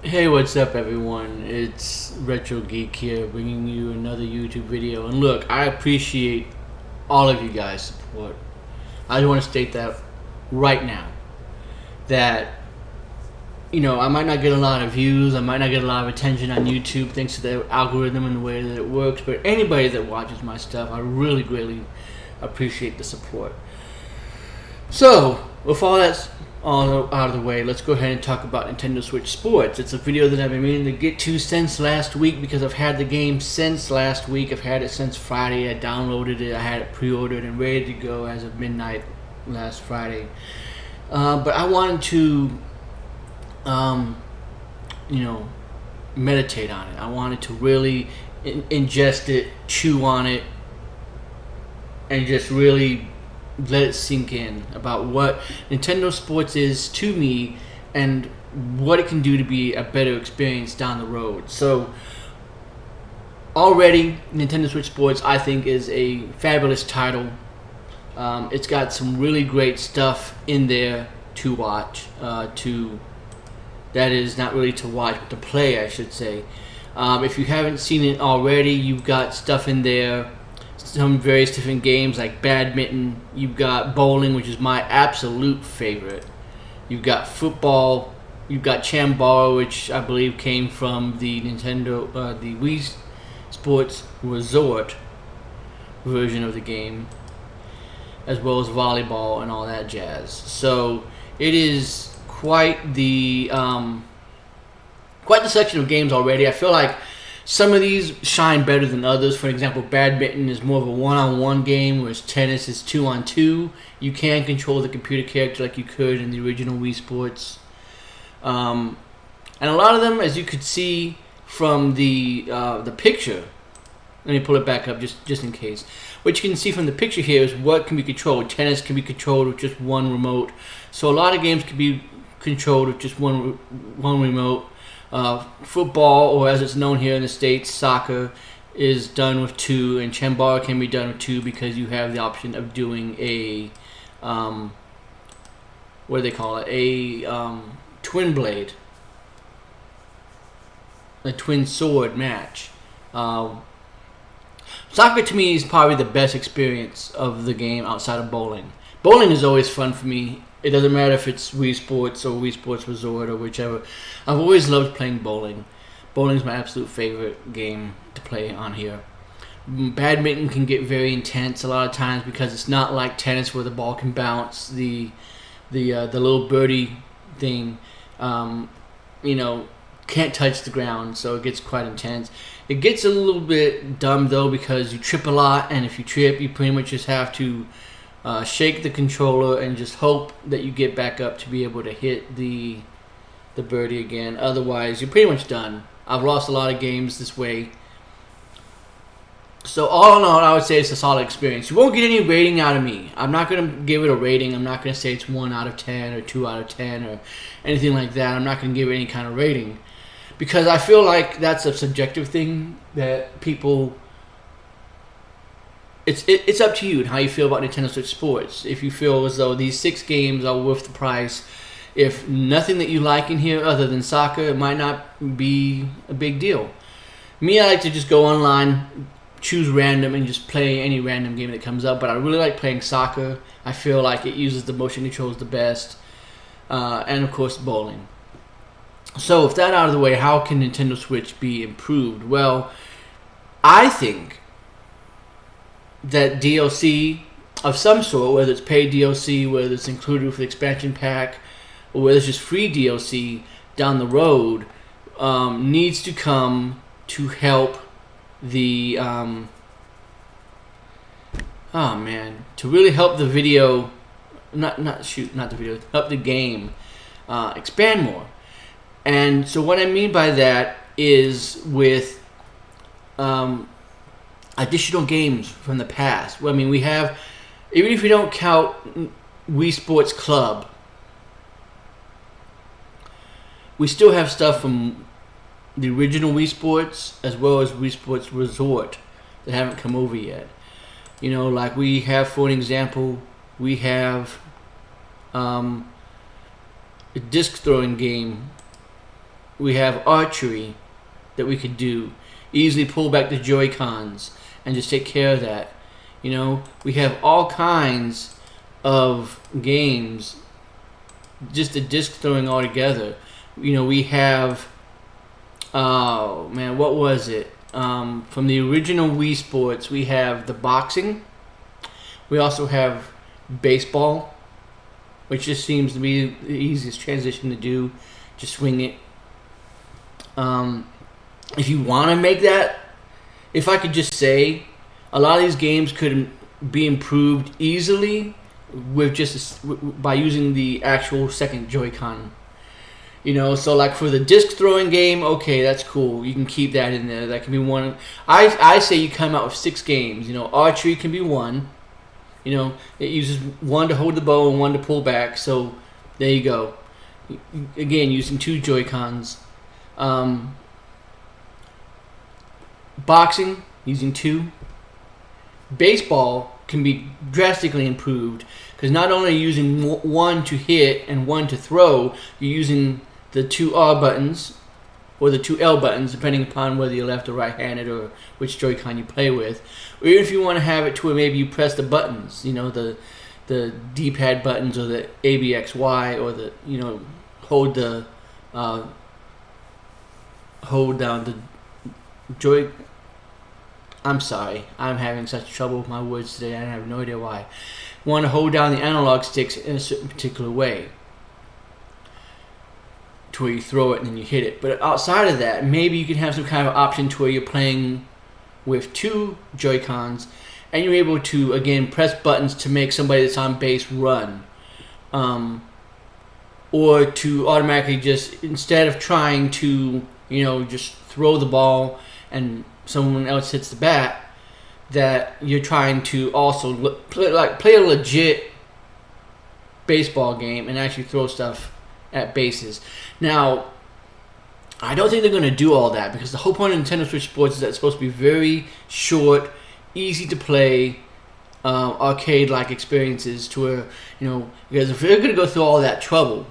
Hey, what's up, everyone? It's Retro Geek here, bringing you another YouTube video. And look, I appreciate all of you guys' support. I just want to state that right now. That, I might not get a lot of views, I might not get a lot of attention on YouTube thanks to the algorithm and the way that it works, but anybody that watches my stuff, I really greatly appreciate the support. So, with all that's all out of the way, let's go ahead and talk about Nintendo Switch Sports. It's a video that I've been meaning to get to since last week because I've had the game since last week. I've had it since Friday. I downloaded it, I had it pre-ordered and ready to go as of midnight last Friday. But I wanted to, meditate on it. I wanted to really ingest it, chew on it, and just really let it sink in about what Nintendo Sports is to me and what it can do to be a better experience down the road. So already Nintendo Switch Sports, I think, is a fabulous title. It's got some really great stuff in there to watch, that is not really to watch but to play, I should say. If you haven't seen it already, you've got stuff in there, some various different games like badminton. You've got bowling, which is my absolute favorite. You've got football. You've got Chambara, which I believe came from the the Wii Sports Resort version of the game, as well as volleyball and all that jazz. So it is quite the section of games already. I feel like some of these shine better than others. For example, badminton is more of a one-on-one game, whereas tennis is two-on-two. You can control the computer character like you could in the original Wii Sports. And a lot of them, as you could see from the picture, let me pull it back up just in case. What you can see from the picture here is what can be controlled. Tennis can be controlled with just one remote. So a lot of games can be controlled with just one remote. Football, or as it's known here in the States, soccer, is done with two, and Chambara can be done with two because you have the option of doing a, what do they call it, a twin blade, a twin sword match. Soccer to me is probably the best experience of the game outside of bowling. Bowling is always fun for me. It doesn't matter if it's Wii Sports or Wii Sports Resort or whichever. I've always loved playing bowling. Bowling is my absolute favorite game to play on here. Badminton can get very intense a lot of times because it's not like tennis where the ball can bounce. The little birdie thing, can't touch the ground, so it gets quite intense. It gets a little bit dumb though because you trip a lot, and if you trip, you pretty much just have to shake the controller and just hope that you get back up to be able to hit the birdie again. Otherwise, you're pretty much done. I've lost a lot of games this way. So all in all, I would say it's a solid experience. You won't get any rating out of me. I'm not going to give it a rating. I'm not going to say it's 1 out of 10 or 2 out of 10 or anything like that. I'm not going to give it any kind of rating because I feel like that's a subjective thing that people... It's up to you and how you feel about Nintendo Switch Sports. If you feel as though these 6 games are worth the price, if nothing that you like in here other than soccer, it might not be a big deal. Me, I like to just go online, choose random, and just play any random game that comes up. But I really like playing soccer. I feel like it uses the motion controls the best, and of course bowling. So with that out of the way, how can Nintendo Switch be improved? Well, I think that DLC of some sort, whether it's paid DLC, whether it's included with the expansion pack, or whether it's just free DLC down the road, needs to come to help the to really help the video, help the game expand more. And so what I mean by that is with additional games from the past. I mean, we have, even if you don't count Wii Sports Club, we still have stuff from the original Wii Sports as well as Wii Sports Resort that haven't come over yet. Like we have, for an example, we have a disc throwing game We have archery that we could do. Easily pull back the Joy-Cons and just take care of that. You know, we have all kinds of games. Just the disc throwing all together. You know, we have, oh man, what was it? From the original Wii Sports, we have the boxing. We also have baseball, which just seems to be the easiest transition to do. Just swing it. If you want to make that, if I could just say, a lot of these games could be improved easily with by using the actual second Joy-Con. You know, so like for the disc throwing game, okay, that's cool. You can keep that in there. That can be one. I say you come out with 6 games. You know, archery can be one. You know, it uses one to hold the bow and one to pull back. So there you go. Again, using 2 Joy-Cons. Boxing, using 2. Baseball can be drastically improved because not only are you using one to hit and one to throw, you're using the 2 R buttons or the 2 L buttons, depending upon whether you're left or right-handed or which Joy-Con you play with. Or even if you want to have it to where maybe you press the buttons, you know, the D-pad buttons or the ABXY or the, you know, hold down the Joy. I'm sorry, I'm having such trouble with my words today. I have no idea why. Want to hold down the analog sticks in a certain particular way to where you throw it and then you hit it. But outside of that, maybe you can have some kind of option to where you're playing with 2 Joy-Cons and you're able to, again, press buttons to make somebody that's on base run. Or to automatically just, instead of trying to, you know, just throw the ball and someone else hits the bat, that you're trying to also play a legit baseball game and actually throw stuff at bases. Now, I don't think they're going to do all that because the whole point of Nintendo Switch Sports is that it's supposed to be very short, easy to play, arcade-like experiences to where, you know, because if they're going to go through all that trouble,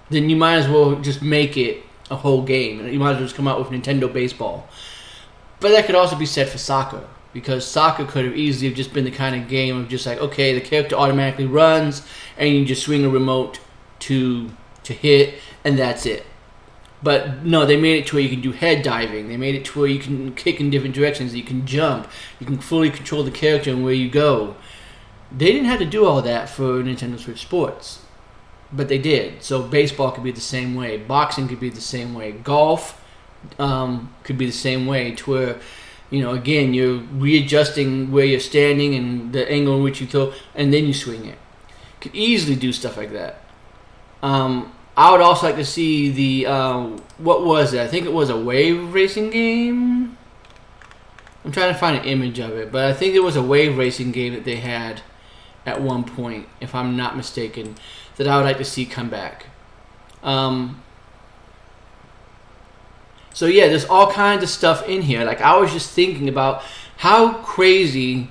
then you might as well just make it a whole game. You might as well just come out with Nintendo Baseball. But that could also be said for soccer, because soccer could have easily just been the kind of game of just like, okay, the character automatically runs, and you just swing a remote to hit, and that's it. But no, they made it to where you can do head diving. They made it to where you can kick in different directions. You can jump. You can fully control the character and where you go. They didn't have to do all that for Nintendo Switch Sports. But they did. So baseball could be the same way. Boxing could be the same way. Golf could be the same way. To where, you know, again, you're readjusting where you're standing and the angle in which you throw, and then you swing it. Could easily do stuff like that. I would also like to see the what was it? I think it was a wave racing game. I'm trying to find an image of it, but I think it was a wave racing game that they had at one point, if I'm not mistaken, that I would like to see come back. So yeah, there's all kinds of stuff in here. Like, I was just thinking about how crazy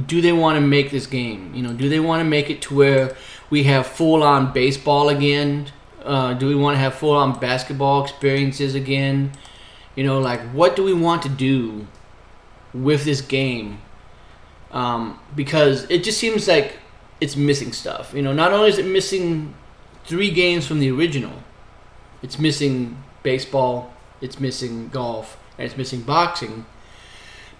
do they want to make this game? You know, do they want to make it to where we have full-on baseball again? Do we want to have full-on basketball experiences again? You know, like, what do we want to do with this game? Because it just seems like it's missing stuff. You know, not only is it missing 3 games from the original, it's missing baseball, it's missing golf, and it's missing boxing,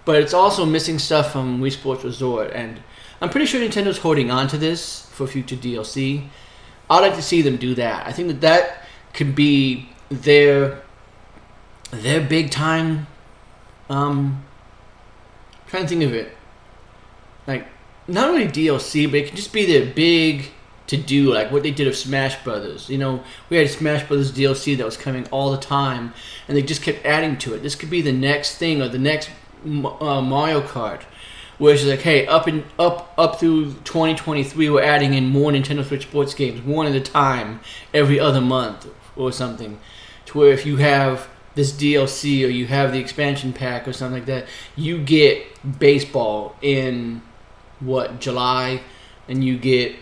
but it's also missing stuff from Wii Sports Resort, and I'm pretty sure Nintendo's holding on to this for future DLC. I'd like to see them do that. I think that could be their big time. Trying to think of it, like, not only DLC, but it can just be their big to do, like what they did with Smash Brothers. You know, we had Smash Brothers DLC that was coming all the time, and they just kept adding to it. This could be the next thing, or the next Mario Kart, where it's like, hey, up through 2023, we're adding in more Nintendo Switch Sports games, one at a time, every other month or something, to where if you have this DLC or you have the expansion pack or something like that, you get baseball in July, and you get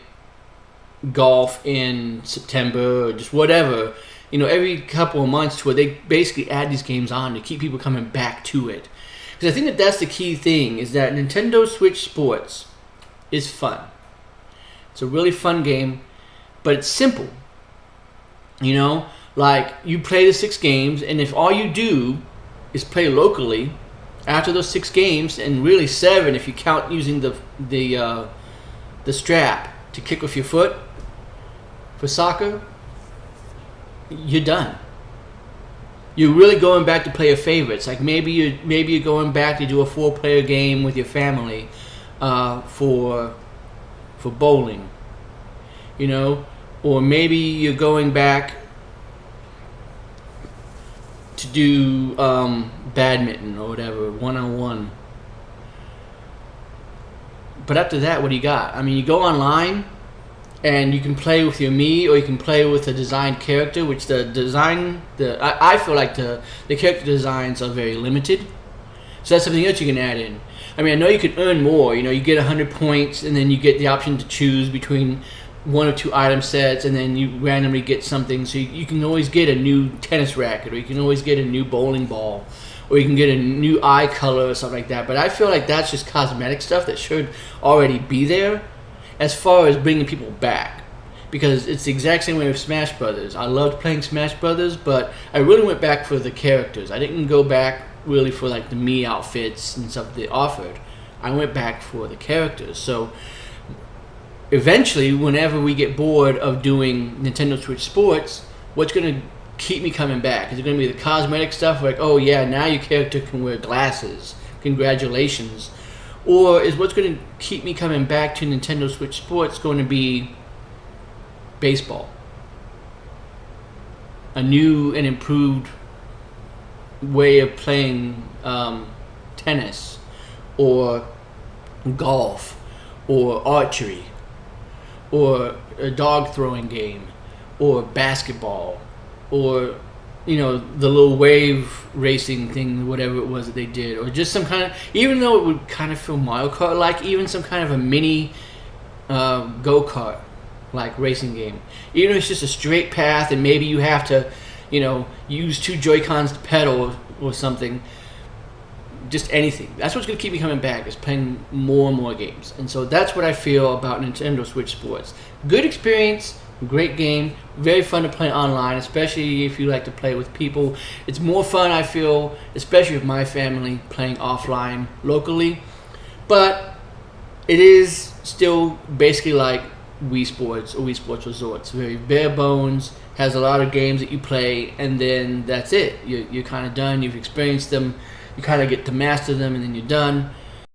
golf in September, or just whatever. every couple of months to where they basically add these games on to keep people coming back to it. Because I think that that's the key thing, is that Nintendo Switch Sports is fun. It's a really fun game, but it's simple. Like, you play the 6 games, and if all you do is play locally after those 6 games, and really 7 if you count using the strap to kick with your foot for soccer, you're done. You're really going back to play your favorites. Like maybe you're going back to do a 4-player game with your family for bowling, or maybe you're going back to do badminton or whatever, 1-on-1. But after that, what do you got? I mean, you go online and you can play with your Mii, or you can play with a designed character, which I feel like the character designs are very limited. So that's something else you can add in. I mean, I know you can earn more. You get 100 points, and then you get the option to choose between 1 or 2 item sets, and then you randomly get something. So you can always get a new tennis racket, or you can always get a new bowling ball, or you can get a new eye color or something like that. But I feel like that's just cosmetic stuff that should already be there as far as bringing people back. Because it's the exact same way with Smash Brothers. I loved playing Smash Brothers, but I really went back for the characters. I didn't go back really for like the Mii outfits and stuff they offered. I went back for the characters. So eventually, whenever we get bored of doing Nintendo Switch Sports, what's going to keep me coming back? Is it going to be the cosmetic stuff, like, oh yeah, now your character can wear glasses, congratulations? Or is what's going to keep me coming back to Nintendo Switch Sports going to be baseball? A new and improved way of playing tennis, or golf, or archery, or a dog throwing game, or basketball, or the little wave racing thing, whatever it was that they did, or just some kind of, even though it would kind of feel Mario Kart like, even some kind of a mini go-kart like racing game. Even if it's just a straight path and maybe you have to use 2 Joy-Cons to pedal or something. Just anything. That's what's going to keep me coming back, is playing more and more games. And so that's what I feel about Nintendo Switch Sports. Good experience, great game, very fun to play online, especially if you like to play with people. It's more fun, I feel, especially with my family, playing offline locally. But it is still basically like Wii Sports or Wii Sports Resorts. Very bare bones, has a lot of games that you play, and then that's it. You're kind of done. You've experienced them. You kind of get to master them, and then you're done.